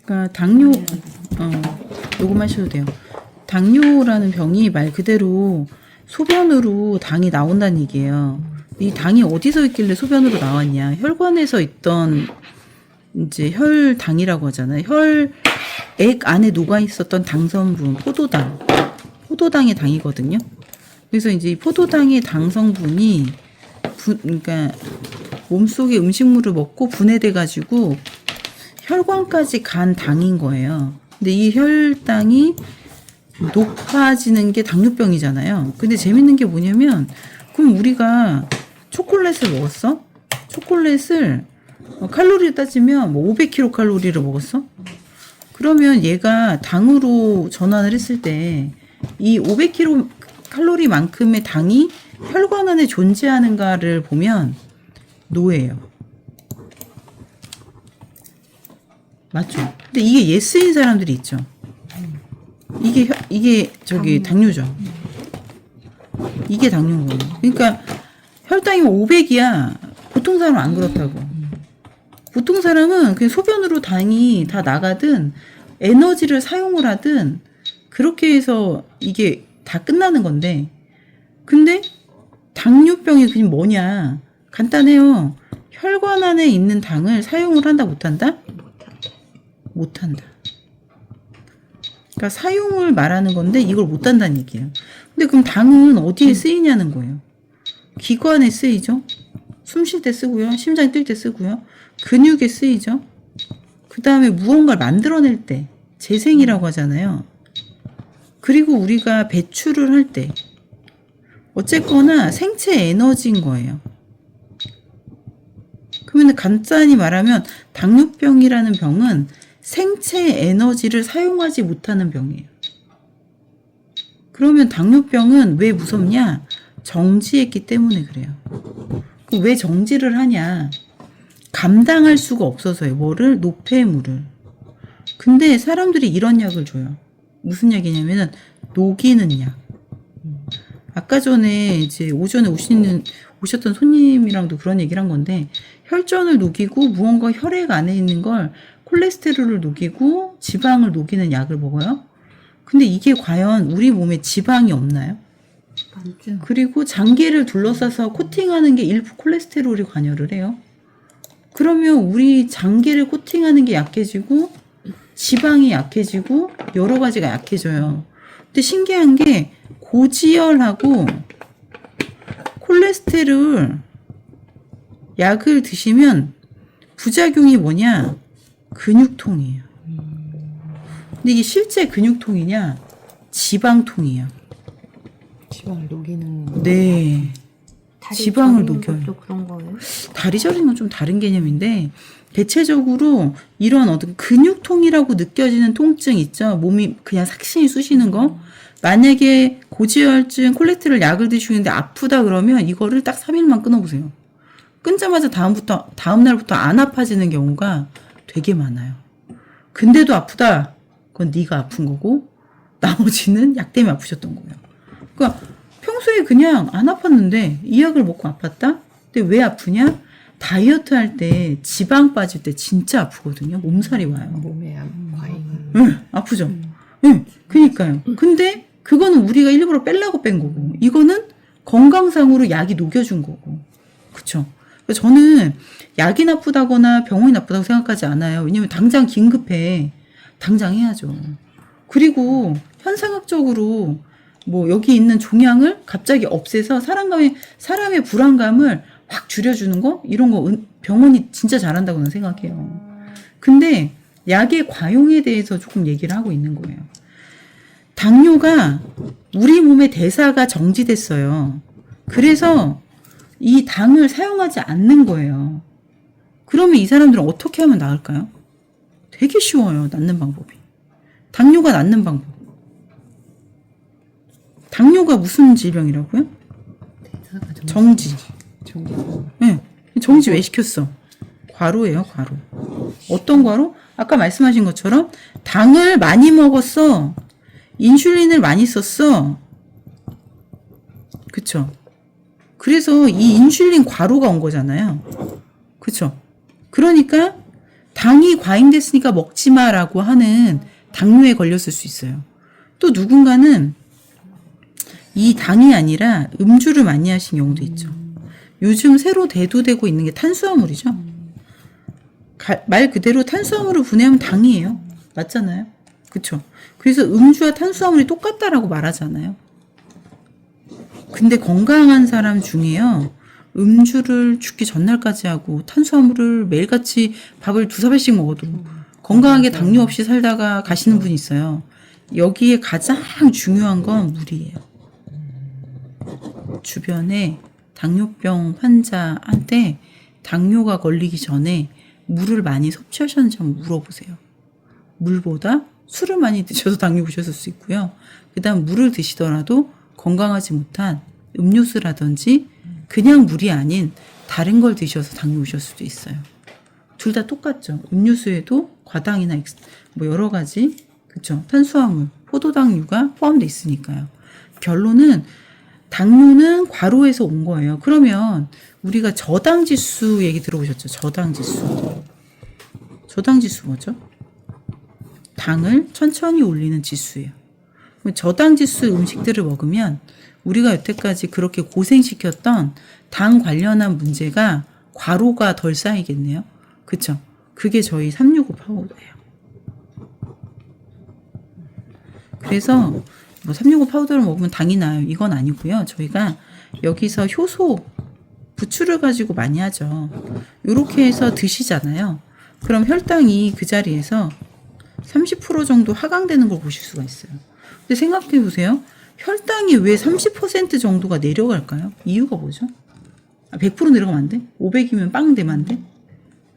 그러니까 당뇨, 녹음하셔도 돼요. 당뇨라는 병이 말 그대로 소변으로 당이 나온다는 얘기예요. 이 당이 어디서 있길래 소변으로 나왔냐? 혈관에서 있던 이제 혈당이라고 하잖아요. 혈액 안에 녹아 있었던 당성분, 포도당의 당이거든요. 그래서 이제 이 포도당의 당 성분이 그러니까 몸속에 음식물을 먹고 분해돼 가지고 혈관까지 간 당인 거예요. 근데 이 혈당이 높아지는 게 당뇨병이잖아요. 근데 재밌는 게 뭐냐면, 그럼 우리가 초콜릿을 먹었어? 초콜릿을 칼로리 따지면 뭐 500kcal 먹었어? 그러면 얘가 당으로 전환을 했을 때 이 500kcal만큼의 당이 혈관 안에 존재하는가를 보면 노예요. 맞죠? 근데 이게 예스인 사람들이 있죠. 이게 저기 당뇨죠. 이게 당뇨인 거예요. 그러니까 혈당이 500이야. 보통 사람은 안 그렇다고. 보통 사람은 그냥 소변으로 당이 다 나가든 에너지를 사용을 하든 그렇게 해서 이게 다 끝나는 건데, 근데 당뇨병이 그냥 뭐냐? 간단해요. 혈관 안에 있는 당을 사용을 한다 못한다? 못한다. 그러니까 사용을 말하는 건데 이걸 못한다는 얘기예요. 근데 그럼 당은 어디에 쓰이냐는 거예요. 기관에 쓰이죠. 숨 쉴 때 쓰고요. 심장이 뛸 때 쓰고요. 근육에 쓰이죠. 그 다음에 무언가를 만들어낼 때 재생이라고 하잖아요. 그리고 우리가 배출을 할 때 어쨌거나 생체 에너지인 거예요. 그러면 간단히 말하면 당뇨병이라는 병은 생체 에너지를 사용하지 못하는 병이에요. 그러면 당뇨병은 왜 무섭냐? 정지했기 때문에 그래요. 왜 정지를 하냐? 감당할 수가 없어서요. 뭐를? 노폐물을. 근데 사람들이 이런 약을 줘요. 무슨 약이냐면은 녹이는 약. 아까 전에 이제 오전에 오셨던 손님이랑도 그런 얘기를 한 건데, 혈전을 녹이고 무언가 혈액 안에 있는 걸 콜레스테롤을 녹이고 지방을 녹이는 약을 먹어요. 근데 이게 과연 우리 몸에 지방이 없나요? 맞죠. 그리고 장기를 둘러싸서 코팅하는 게 일부 콜레스테롤이 관여를 해요. 그러면 우리 장기를 코팅하는 게 약해지고 지방이 약해지고 여러 가지가 약해져요. 근데 신기한 게 고지혈하고 콜레스테롤 약을 드시면 부작용이 뭐냐? 근육통이에요. 근데 이게 실제 근육통이냐? 지방통이에요. 지방을 녹이는. 네. 지방을 녹여요. 것도 그런 거예요? 다리 저리는 건 좀 다른 개념인데, 대체적으로 이런 어떤 근육통이라고 느껴지는 통증 있죠? 몸이 그냥 삭신이 쑤시는 거? 만약에 고지혈증, 콜레스테롤 약을 드시는데 아프다 그러면 이거를 딱 3일만 끊어보세요. 끊자마자 다음날부터 안 아파지는 경우가 되게 많아요. 근데도 아프다. 그건 네가 아픈 거고 나머지는 약 때문에 아프셨던 거예요. 그러니까 평소에 그냥 안 아팠는데 이 약을 먹고 아팠다? 근데 왜 아프냐? 다이어트 할 때 지방 빠질 때 진짜 아프거든요. 몸살이 와요. 몸에 과잉. 응, 아프죠? 응, 그니까요. 근데 그거는 우리가 일부러 빼려고 뺀 거고, 이거는 건강상으로 약이 녹여준 거고. 그쵸? 저는 약이 나쁘다거나 병원이 나쁘다고 생각하지 않아요. 왜냐면 당장 긴급해. 당장 해야죠. 그리고 현상학적으로 뭐 여기 있는 종양을 갑자기 없애서 사람의 불안감을 확 줄여주는 거? 이런 거 병원이 진짜 잘한다고 는 생각해요. 근데 약의 과용에 대해서 조금 얘기를 하고 있는 거예요. 당뇨가 우리 몸의 대사가 정지됐어요. 그래서 이 당을 사용하지 않는 거예요. 그러면 이 사람들은 어떻게 하면 나을까요? 되게 쉬워요. 낫는 방법이. 당뇨가 낫는 방법. 당뇨가 무슨 질병이라고요? 정지. 네. 정지 왜 시켰어? 과로예요, 과로. 어떤 과로? 아까 말씀하신 것처럼 당을 많이 먹었어. 인슐린을 많이 썼어. 그쵸? 그래서 이 인슐린 과로가 온 거잖아요. 그쵸? 그러니까 당이 과잉됐으니까 먹지 마라고 하는 당뇨에 걸렸을 수 있어요. 또 누군가는 이 당이 아니라 음주를 많이 하신 경우도 있죠. 요즘 새로 대두되고 있는 게 탄수화물이죠. 말 그대로 탄수화물을 분해하면 당이에요. 맞잖아요. 그쵸? 그래서 음주와 탄수화물이 똑같다라고 말하잖아요. 근데 건강한 사람 중에요. 음주를 죽기 전날까지 하고 탄수화물을 매일같이 밥을 2-4배씩 먹어도 건강하게 당뇨 없이 살다가 가시는 분이 있어요. 여기에 가장 중요한 건 물이에요. 주변에 당뇨병 환자한테 당뇨가 걸리기 전에 물을 많이 섭취하셨는지 한번 물어보세요. 물보다 술을 많이 드셔서 당뇨 오셨을 수 있고요. 그 다음 물을 드시더라도 건강하지 못한 음료수라든지 그냥 물이 아닌 다른 걸 드셔서 당뇨 오셨을 수도 있어요. 둘 다 똑같죠. 음료수에도 과당이나 뭐 여러 가지 그쵸? 탄수화물, 포도당류가 포함되어 있으니까요. 결론은 당뇨는 과로에서 온 거예요. 그러면 우리가 저당지수 얘기 들어보셨죠? 저당지수. 저당지수 뭐죠? 당을 천천히 올리는 지수예요. 저당지수 음식들을 먹으면 우리가 여태까지 그렇게 고생시켰던 당 관련한 문제가 과로가 덜 쌓이겠네요. 그쵸? 그게 저희 365 파우더예요. 그래서 뭐 365 파우더를 먹으면 당이 나요. 이건 아니고요. 저희가 여기서 효소 부추를 가지고 많이 하죠. 이렇게 해서 드시잖아요. 그럼 혈당이 그 자리에서 30% 정도 하강되는 걸 보실 수가 있어요. 근데 생각해 보세요. 혈당이 왜 30% 정도가 내려갈까요? 이유가 뭐죠? 100% 내려가면 안 돼? 500이면 빵 되면 안 돼?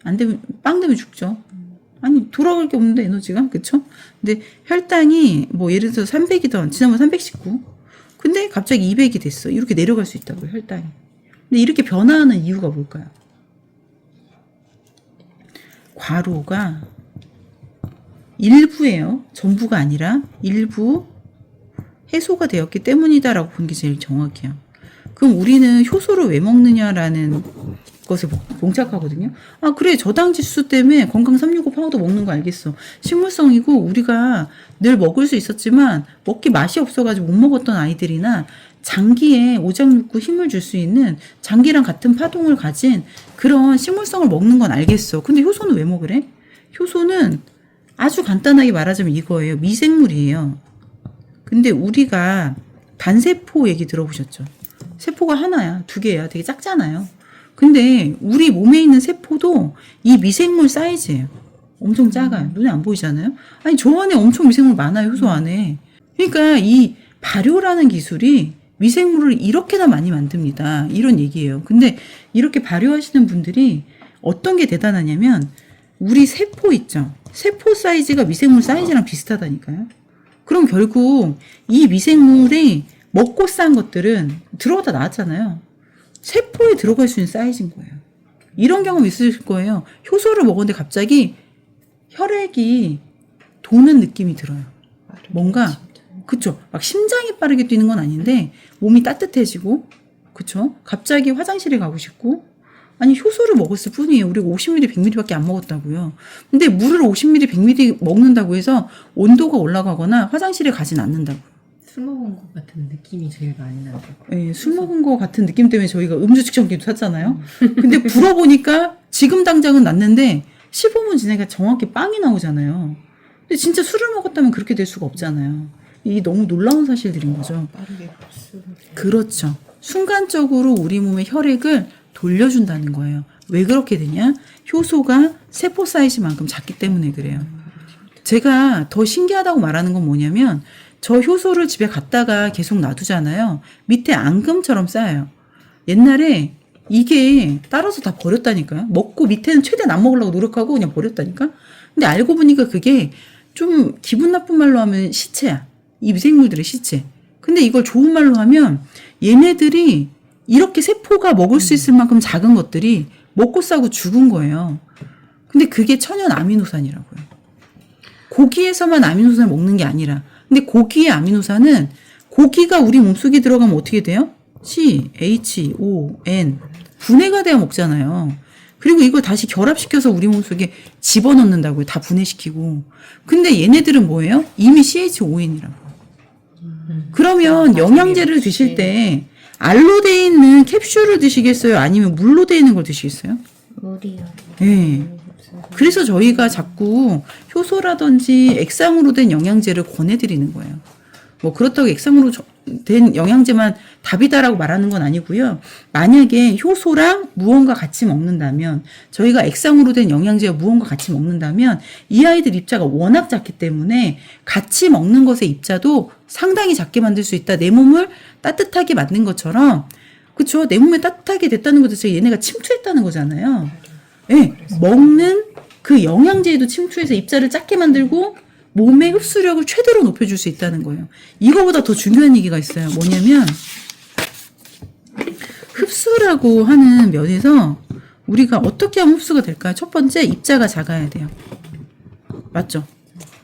안 되면, 빵 되면 죽죠. 아니, 돌아갈 게 없는데, 에너지가. 그쵸? 근데 혈당이, 뭐, 예를 들어서 300이던, 지난번 319. 근데 갑자기 200이 됐어. 이렇게 내려갈 수 있다고요, 혈당이. 근데 이렇게 변화하는 이유가 뭘까요? 과로가 일부예요. 전부가 아니라 일부 해소가 되었기 때문이다라고 보는 게 제일 정확해요. 그럼 우리는 효소를 왜 먹느냐라는 것에 봉착하거든요. 아, 그래. 저당지수 때문에 건강 365 파우더 먹는 거 알겠어. 식물성이고 우리가 늘 먹을 수 있었지만 먹기 맛이 없어가지고 못 먹었던 아이들이나 장기에 오장육부 힘을 줄 수 있는 장기랑 같은 파동을 가진 그런 식물성을 먹는 건 알겠어. 근데 효소는 왜 먹으래? 효소는 아주 간단하게 말하자면 이거예요. 미생물이에요. 근데 우리가 단세포 얘기 들어보셨죠? 세포가 하나야, 2개야. 되게 작잖아요. 근데 우리 몸에 있는 세포도 이 미생물 사이즈예요. 엄청 작아요. 눈에 안 보이잖아요. 아니 저 안에 엄청 미생물 많아요. 효소 안에. 그러니까 이 발효라는 기술이 미생물을 이렇게나 많이 만듭니다. 이런 얘기예요. 근데 이렇게 발효하시는 분들이 어떤 게 대단하냐면 우리 세포 있죠. 세포 사이즈가 미생물 사이즈랑 비슷하다니까요. 그럼 결국 이 미생물이 먹고 싼 것들은 들어가다 나왔잖아요. 세포에 들어갈 수 있는 사이즈인 거예요. 이런 경험 있으실 거예요. 효소를 먹었는데 갑자기 혈액이 도는 느낌이 들어요. 뭔가 그쵸? 막 심장이 빠르게 뛰는 건 아닌데 몸이 따뜻해지고 그쵸? 갑자기 화장실에 가고 싶고 아니 효소를 먹었을 뿐이에요. 우리가 50ml, 100ml밖에 안 먹었다고요. 근데 물을 50ml, 100ml 먹는다고 해서 온도가 올라가거나 화장실에 가진 않는다고요. 술 먹은 것 같은 느낌이 제일 많이 나요. 네, 술 먹은 것 같은 느낌 때문에 저희가 음주 측정기도 샀잖아요. 근데 불어보니까 지금 당장은 났는데 15분 지나니까 정확히 빵이 나오잖아요. 근데 진짜 술을 먹었다면 그렇게 될 수가 없잖아요. 이 너무 놀라운 사실들인 거죠. 빠르게 흡수를. 그렇죠. 순간적으로 우리 몸의 혈액을 돌려준다는 거예요. 왜 그렇게 되냐? 효소가 세포 사이즈만큼 작기 때문에 그래요. 제가 더 신기하다고 말하는 건 뭐냐면 저 효소를 집에 갖다가 계속 놔두잖아요. 밑에 앙금처럼 쌓여요. 옛날에 이게 따라서 다 버렸다니까요. 먹고 밑에는 최대한 안 먹으려고 노력하고 그냥 버렸다니까. 근데 알고 보니까 그게 좀 기분 나쁜 말로 하면 시체야. 이 미생물들의 시체. 근데 이걸 좋은 말로 하면 얘네들이 이렇게 세포가 먹을 수 있을 만큼 작은 것들이 먹고 싸고 죽은 거예요. 근데 그게 천연 아미노산이라고요. 고기에서만 아미노산을 먹는 게 아니라 근데 고기의 아미노산은 고기가 우리 몸속에 들어가면 어떻게 돼요? C, H, O, N 분해가 돼야 먹잖아요. 그리고 이걸 다시 결합시켜서 우리 몸속에 집어넣는다고요. 다 분해시키고. 근데 얘네들은 뭐예요? 이미 CH5N이라고. 그러면 영양제를 드실 때 알로 돼 있는 캡슐을 드시겠어요? 아니면 물로 돼 있는 걸 드시겠어요? 물이요. 네. 그래서 저희가 자꾸 효소라든지 액상으로 된 영양제를 권해드리는 거예요. 뭐 그렇다고 액상으로 된 영양제만 답이다라고 말하는 건 아니고요. 만약에 효소랑 무언가 같이 먹는다면, 저희가 액상으로 된 영양제와 무언가 같이 먹는다면 이 아이들 입자가 워낙 작기 때문에 같이 먹는 것의 입자도 상당히 작게 만들 수 있다. 내 몸을 따뜻하게 만든 것처럼, 그렇죠? 내 몸에 따뜻하게 됐다는 것도 얘네가 침투했다는 거잖아요. 네, 먹는 그 영양제에도 침투해서 입자를 작게 만들고 몸의 흡수력을 최대로 높여줄 수 있다는 거예요. 이거보다 더 중요한 얘기가 있어요. 뭐냐면 흡수라고 하는 면에서 우리가 어떻게 하면 흡수가 될까요? 첫 번째, 입자가 작아야 돼요. 맞죠?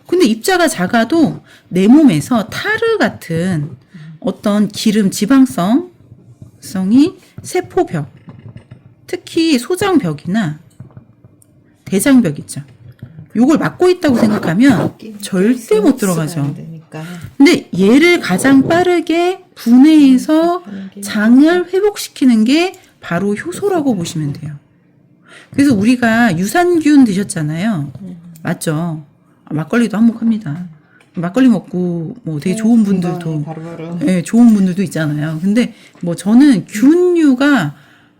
근데 입자가 작아도 내 몸에서 타르 같은 어떤 기름, 지방성이 세포벽, 특히 소장벽이나 대장벽 있죠. 요걸 막고 있다고 생각하면 절대 못 들어가죠. 근데 얘를 가장 빠르게 분해해서 장을 회복시키는 게 바로 효소라고 보시면 돼요. 그래서 우리가 유산균 드셨잖아요. 맞죠? 막걸리도 한몫합니다. 막걸리 먹고 뭐 되게 좋은 분들도, 네, 좋은 분들도 있잖아요. 근데 뭐 저는 균류가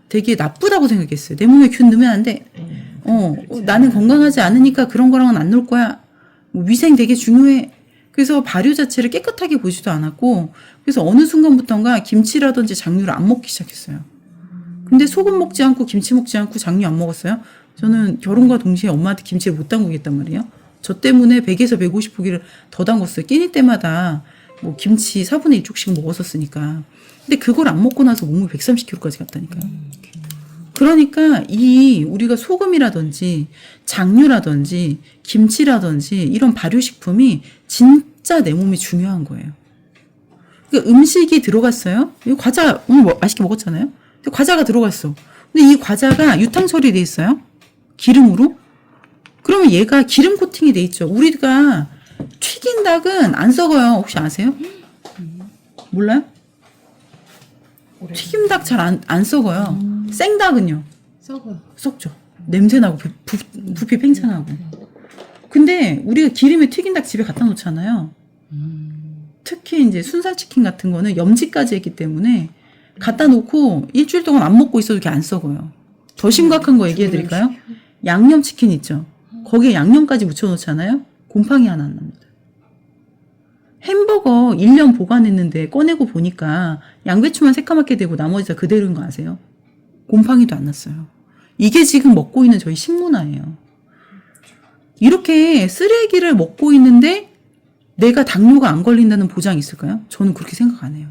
되게 나쁘다고 생각했어요. 내 몸에 균 넣으면 안 돼. 나는 건강하지 않으니까 그런 거랑은 안 놀 거야. 뭐 위생 되게 중요해. 그래서 발효 자체를 깨끗하게 보지도 않았고, 그래서 어느 순간부터인가 김치라든지 장류를 안 먹기 시작했어요. 근데 소금 먹지 않고 김치 먹지 않고 장류 안 먹었어요. 저는 결혼과 동시에 엄마한테 김치를 못 담그겠단 말이에요. 저 때문에 100에서 150포기를 더 담궜어요. 끼니 때마다 뭐 김치 4분의 1쪽씩 먹었었으니까. 근데 그걸 안 먹고 나서 몸이 130kg까지 갔다니까요. 그러니까 이 우리가 소금이라든지 장류라든지 김치라든지 이런 발효식품이 진짜 내 몸에 중요한 거예요. 그러니까 음식이 들어갔어요. 이 과자 오늘 맛있게 먹었잖아요. 근데 과자가 들어갔어. 근데 이 과자가 유탕 처리돼 있어요. 기름으로. 그러면 얘가 기름 코팅이 돼 있죠. 우리가 튀긴 닭은 안 썩어요. 혹시 아세요? 몰라요? 튀김닭 잘 안 썩어요. 생닭은요? 썩죠. 냄새나고 부피 팽창하고. 근데 우리가 기름에 튀긴 닭 집에 갖다 놓잖아요. 특히 이제 순살치킨 같은 거는 염지까지 했기 때문에 갖다 놓고 일주일 동안 안 먹고 있어도 이렇게 안 썩어요. 더 심각한 거 얘기해 드릴까요? 양념치킨 있죠? 거기에 양념까지 묻혀 놓잖아요? 곰팡이 하나 안 납니다. 햄버거 1년 보관했는데 꺼내고 보니까 양배추만 새까맣게 되고 나머지 다 그대로인 거 아세요? 곰팡이도 안 났어요. 이게 지금 먹고 있는 저희 식문화예요. 이렇게 쓰레기를 먹고 있는데 내가 당뇨가 안 걸린다는 보장이 있을까요? 저는 그렇게 생각 안 해요.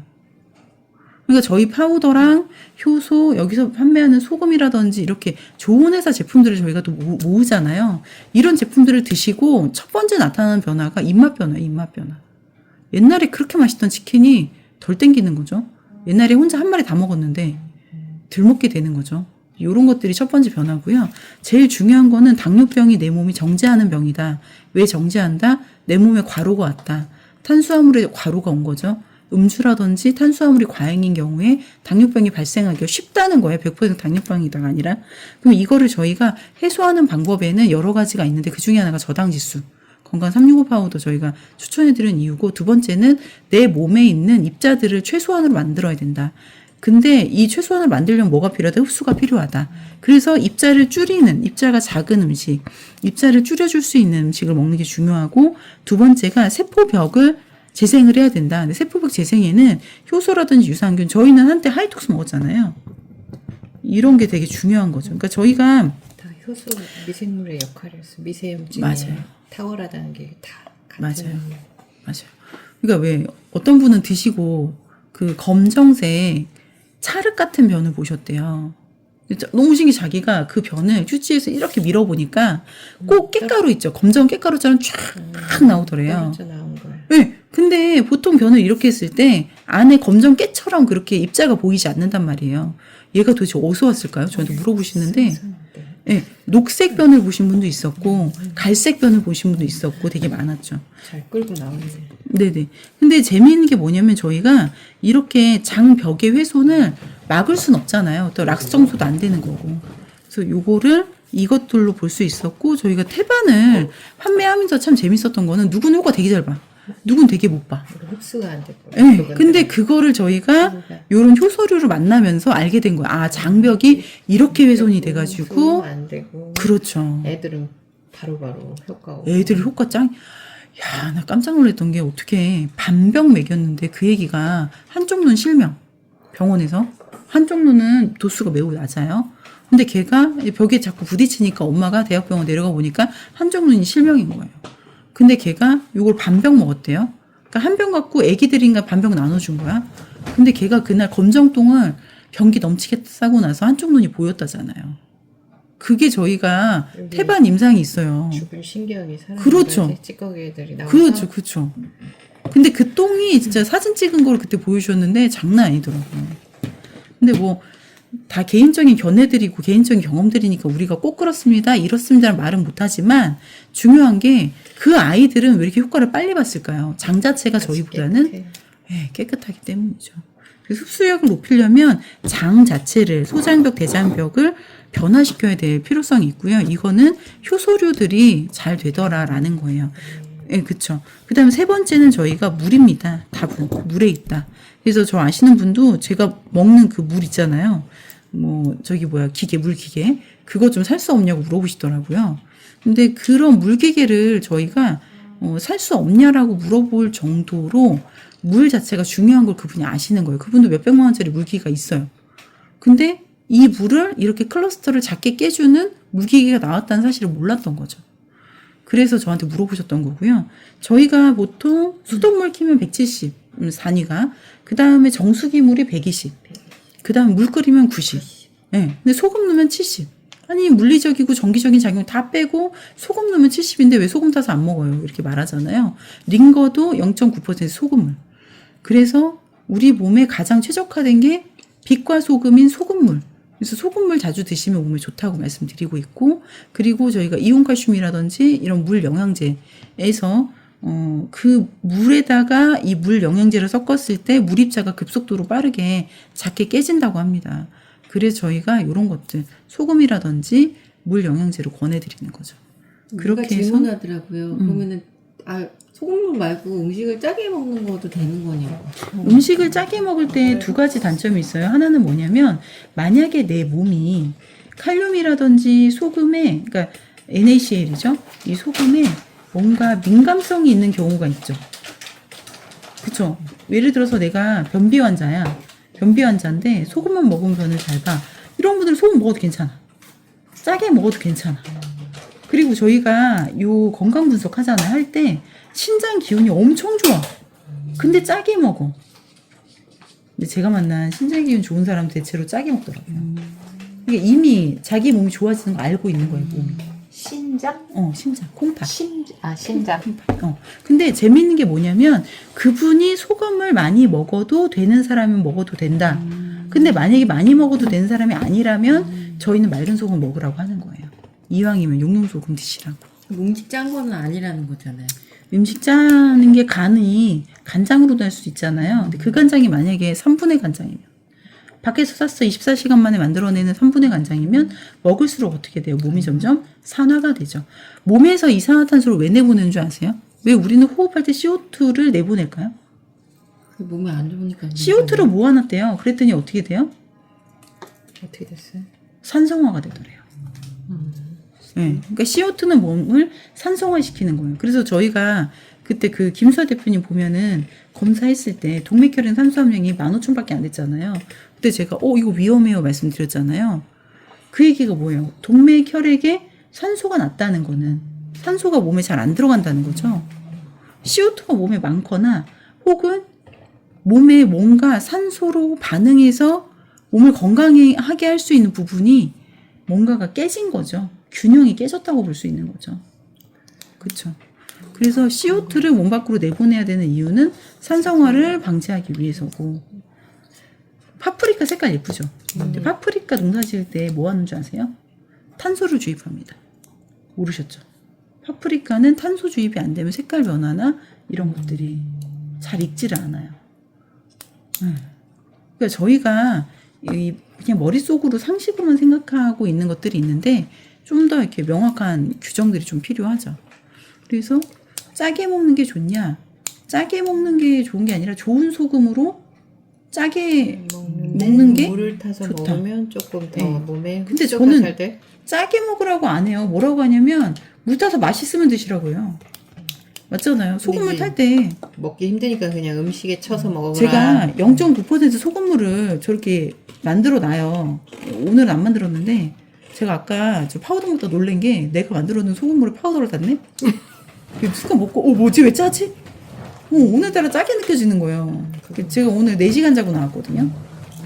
그러니까 저희 파우더랑 효소, 여기서 판매하는 소금이라든지 이렇게 좋은 회사 제품들을 저희가 또 모으잖아요. 이런 제품들을 드시고 첫 번째 나타나는 변화가 입맛 변화예요. 입맛 변화. 옛날에 그렇게 맛있던 치킨이 덜 땡기는 거죠. 옛날에 혼자 한 마리 다 먹었는데 덜 먹게 되는 거죠. 이런 것들이 첫 번째 변화고요. 제일 중요한 거는 당뇨병이 내 몸이 정제하는 병이다. 왜 정제한다? 내 몸에 과로가 왔다. 탄수화물에 과로가 온 거죠. 음주라든지 탄수화물이 과잉인 경우에 당뇨병이 발생하기가 쉽다는 거예요. 100% 당뇨병이다가 아니라. 그럼 이거를 저희가 해소하는 방법에는 여러 가지가 있는데 그 중에 하나가 저당지수. 건강 365 파우더 저희가 추천해드리는 이유고, 두 번째는 내 몸에 있는 입자들을 최소한으로 만들어야 된다. 근데 이 최소한을 만들려면 뭐가 필요하다? 흡수가 필요하다. 그래서 입자를 줄이는, 입자가 작은 음식, 입자를 줄여줄 수 있는 음식을 먹는 게 중요하고, 두 번째가 세포벽을 재생을 해야 된다. 근데 세포벽 재생에는 효소라든지 유산균, 저희는 한때 하이톡스 먹었잖아요. 이런 게 되게 중요한 거죠. 그러니까 저희가 다 효소 미생물의 역할이었어. 미세염증에 맞아요. 탁월하다는 게 다 같은. 맞아요. 그러니까 왜 어떤 분은 드시고 그 검정색 찰흙 같은 변을 보셨대요. 너무 신기. 자기가 그 변을 휴지에서 이렇게 밀어보니까 꼭 깻가루 있죠. 검정 깻가루처럼 쫙 나오더래요. 나온 거예요. 네. 근데 보통 변을 이렇게 했을 때 안에 검정 깨처럼 그렇게 입자가 보이지 않는단 말이에요. 얘가 도대체 어디서 왔을까요? 저한테 물어보시는데 예, 녹색 변을 보신 분도 있었고 갈색 변을 보신 분도 있었고 되게 많았죠. 잘 끌고 나오네. 네네. 근데 재미있는 게 뭐냐면 저희가 이렇게 장벽의 훼손을 막을 순 없잖아요. 또 락스 청소도 안 되는 거고. 그래서 요거를 이것들로 볼 수 있었고 저희가 태반을 판매하면서 참 재밌었던 거는 누구는 효과 되게 잘 봐. 누군 되게 못 봐. 흡수가 안 됐고. 네, 근데 그거를 저희가 요런 효소류를 만나면서 알게 된 거야. 아, 장벽이 이렇게 훼손이 돼가지고. 안 되고. 그렇죠. 애들은 바로바로 효과 오고. 애들 효과 짱. 야, 나 깜짝 놀랐던 게 어떻게 반병 먹였는데 그 얘기가 한쪽 눈 실명. 병원에서. 한쪽 눈은 도수가 매우 낮아요. 근데 걔가 벽에 자꾸 부딪히니까 엄마가 대학병원 내려가 보니까 한쪽 눈이 실명인 거예요. 근데 걔가 요걸 반병 먹었대요. 그러니까 한 병 갖고 애기들인가 반병 나눠준 거야. 근데 걔가 그날 검정똥을 변기 넘치게 싸고 나서 한쪽 눈이 보였다잖아요. 그게 저희가 태반 임상이 있어요. 죽을 신경이 사람. 그렇죠. 찌꺼기 애들이 나와서. 그렇죠, 그렇죠. 근데 그 똥이 진짜 사진 찍은 걸 그때 보여주셨는데 장난 아니더라고요. 근데 뭐 다 개인적인 견해들이고 개인적인 경험들이니까 우리가 꼭 그렇습니다, 이렇습니다라는 말은 못하지만 중요한 게 그 아이들은 왜 이렇게 효과를 빨리 봤을까요? 장 자체가 저희보다는 깨끗하기 때문이죠. 그래서 흡수력을 높이려면 장 자체를 소장벽, 대장벽을 변화시켜야 될 필요성이 있고요. 이거는 효소류들이 잘 되더라라는 거예요. 예, 그쵸. 그 다음에 세 번째는 저희가 물입니다. 답은 물에 있다. 그래서 저 아시는 분도 제가 먹는 그 물 있잖아요. 뭐 저기 뭐야 기계 물기계 그거 좀 살 수 없냐고 물어보시더라고요. 근데 그런 물기계를 저희가 살 수 없냐라고 물어볼 정도로 물 자체가 중요한 걸 그분이 아시는 거예요. 그분도 몇백만 원짜리 물기계가 있어요. 근데 이 물을 이렇게 클러스터를 작게 깨주는 물기계가 나왔다는 사실을 몰랐던 거죠. 그래서 저한테 물어보셨던 거고요. 저희가 보통 수돗물 키면 170, 산이가. 그 다음에 정수기 물이 120. 그 다음에 물 끓이면 90. 네. 근데 소금 넣으면 70. 아니, 물리적이고 전기적인 작용 다 빼고 소금 넣으면 70인데 왜 소금 타서 안 먹어요? 이렇게 말하잖아요. 링거도 0.9% 소금물. 그래서 우리 몸에 가장 최적화된 게 빛과 소금인 소금물. 그래서 소금물 자주 드시면 몸에 좋다고 말씀드리고 있고, 그리고 저희가 이온칼슘이라든지 이런 물 영양제에서 그 물에다가 이 물 영양제를 섞었을 때 물입자가 급속도로 빠르게 작게 깨진다고 합니다. 그래서 저희가 이런 것들 소금이라든지 물 영양제로 권해드리는 거죠. 그렇게 해서 질문하더라고요. 그러면은 소금물 말고 음식을 짜게 먹는 것도 되는 거냐고. 음식을 짜게 먹을 때 두 가지 단점이 있어요. 하나는 뭐냐면 만약에 내 몸이 칼륨이라든지 소금에 그러니까 NaCl이죠. 이 소금에 뭔가 민감성이 있는 경우가 있죠. 그쵸? 예를 들어서 내가 변비 환자야. 변비 환자인데 소금만 먹으면 변을 잘 봐. 이런 분들은 소금 먹어도 괜찮아. 짜게 먹어도 괜찮아. 그리고 저희가 요 건강 분석 하잖아요. 할 때 신장 기운이 엄청 좋아. 근데 짜게 먹어. 근데 제가 만난 신장 기운 좋은 사람 대체로 짜게 먹더라고요. 그러니까 이미 자기 몸이 좋아지는 거 알고 있는 거예요, 몸이. 신장? 신장, 콩팥. 신장. 근데 재밌는 게 뭐냐면 그분이 소금을 많이 먹어도 되는 사람은 먹어도 된다. 근데 만약에 많이 먹어도 되는 사람이 아니라면 저희는 맑은 소금 먹으라고 하는 거예요. 이왕이면 용용소금 드시라고. 음식 짠 거는 아니라는 거잖아요. 음식 짜는 게 간이 간장으로도 할 수 있잖아요. 근데 그 간장이 만약에 3분의 간장이면 밖에서 샀어 24시간 만에 만들어내는 3분의 간장이면 먹을수록 어떻게 돼요? 몸이 점점 산화가 되죠. 몸에서 이산화탄소를 왜 내보내는 줄 아세요? 왜 우리는 호흡할 때 CO2를 내보낼까요? 몸에 안 좋으니까. CO2를 모아놨대요. 그랬더니 어떻게 돼요? 어떻게 됐어요? 산성화가 되더래요. 네, 그러니까 CO2는 몸을 산성화시키는 거예요. 그래서 저희가 그때 그 김수아 대표님 보면은 검사했을 때 동맥혈행 산소 함량이 15,000밖에 안 됐잖아요. 그때 제가 이거 위험해요 말씀드렸잖아요. 그 얘기가 뭐예요? 동맥혈액에 산소가 낮다는 거는 산소가 몸에 잘 안 들어간다는 거죠. CO2가 몸에 많거나 혹은 몸에 뭔가 산소로 반응해서 몸을 건강하게 할 수 있는 부분이 뭔가가 깨진 거죠. 균형이 깨졌다고 볼 수 있는 거죠. 그렇죠. 그래서 CO2를 몸 밖으로 내보내야 되는 이유는 산성화를 방지하기 위해서고. 파프리카 색깔 예쁘죠? 근데 파프리카 농사 지을 때 뭐 하는 줄 아세요? 탄소를 주입합니다. 모르셨죠? 파프리카는 탄소 주입이 안 되면 색깔 변화나 이런 것들이 잘 익지를 않아요. 그러니까 저희가 그냥 머릿속으로 상식으로만 생각하고 있는 것들이 있는데 좀 더 이렇게 명확한 규정들이 좀 필요하죠. 그래서 짜게 먹는 게 좋냐? 짜게 먹는 게 좋은 게 아니라 좋은 소금으로 짜게 먹는 게 물을 타서 좋다. 먹으면 조금 더 네. 몸에 근데 흡수가 저는 잘 돼? 짜게 먹으라고 안 해요. 뭐라고 하냐면 물 타서 맛있으면 드시라고요. 맞잖아요. 소금물 이제 탈 때 먹기 힘드니까 그냥 음식에 쳐서 먹어라. 제가 0.9% 소금물을 저렇게 만들어 놔요. 오늘은 안 만들었는데 제가 아까 저 파우더 먹다 놀란 게 내가 만들어 놓은 소금물에 파우더를 탔네? 순간 먹고 뭐지 왜 짜지? 오늘따라 짜게 느껴지는 거예요. 제가 오늘 4시간 자고 나왔거든요.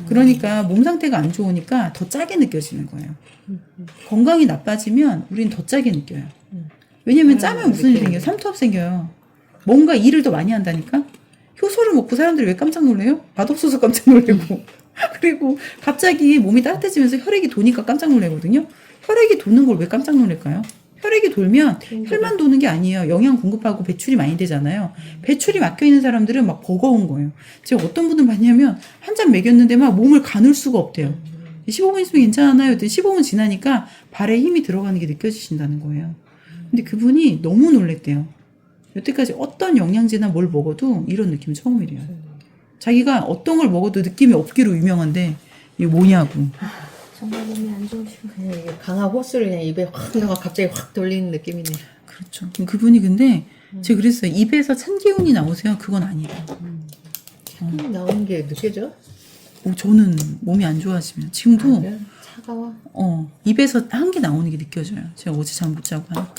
그러니까 몸 상태가 안 좋으니까 더 짜게 느껴지는 거예요. 건강이 나빠지면 우린 더 짜게 느껴요. 왜냐면 짜면 무슨 일이 생겨요? 삼투압 생겨요. 뭔가 일을 더 많이 한다니까? 효소를 먹고 사람들이 왜 깜짝 놀래요? 맛없어서 깜짝 놀래고. 그리고 갑자기 몸이 따뜻해지면서 혈액이 도니까 깜짝 놀래거든요. 혈액이 도는 걸 왜 깜짝 놀랄까요? 혈액이 돌면 혈만 도는 게 아니에요. 영양 공급하고 배출이 많이 되잖아요. 배출이 막혀 있는 사람들은 막 버거운 거예요. 제가 어떤 분들 봤냐면 한 잔 먹였는데 막 몸을 가눌 수가 없대요. 15분 있으면 괜찮아요. 그랬더니 15분 지나니까 발에 힘이 들어가는 게 느껴지신다는 거예요. 근데 그분이 너무 놀랬대요. 여태까지 어떤 영양제나 뭘 먹어도 이런 느낌이 처음이래요. 자기가 어떤 걸 먹어도 느낌이 없기로 유명한데 이게 뭐냐고. 정말 몸이 안 좋으시면 그냥 이게 강한 호수를 그냥 입에 확 넣어 갑자기 확 돌리는 느낌이네. 그렇죠. 그분이 근데 제가 그랬어요. 입에서 찬 기운이 나오세요? 그건 아니래요. 나오는 게 느껴져? 저는 몸이 안 좋아지면 지금도 아니야? 차가워. 입에서 한 게 나오는 게 느껴져요. 제가 어제 잠 못 자고 하니까.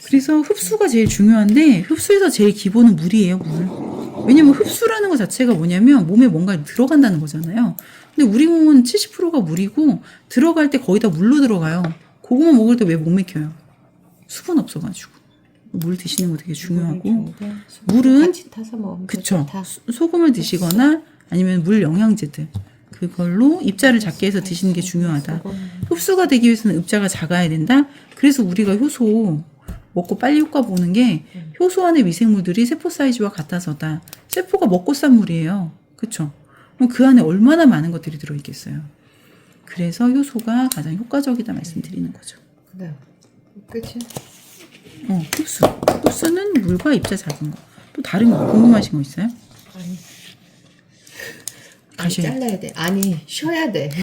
그래서 흡수가 제일 중요한데 흡수에서 제일 기본은 물이에요. 물. 왜냐면 흡수라는 것 자체가 뭐냐면 몸에 뭔가 들어간다는 거잖아요. 근데 우리 몸은 70%가 물이고 들어갈 때 거의 다 물로 들어가요. 고구마 먹을 때 왜 못 맥혀요? 수분 없어가지고. 물 드시는 거 되게 중요하고 물은 같이 타서 먹으면 그쵸. 좋다. 소금을 드시거나 아니면 물 영양제들 그걸로 입자를 작게 해서 드시는 게 중요하다. 흡수가 되기 위해서는 입자가 작아야 된다. 그래서 우리가 효소 먹고 빨리 효과 보는 게 효소 안의 미생물들이 세포 사이즈와 같아서다. 세포가 먹고 싼 물이에요. 그쵸? 그럼 그 안에 얼마나 많은 것들이 들어있겠어요. 그래서 효소가 가장 효과적이다 말씀드리는 거죠. 그다음 끝이? 흡수. 흡수는 물과 입자 작은 거. 또 다른 거 궁금하신 거 있어요? 아니 가셔야 잘라야 돼. 아니 쉬어야 돼.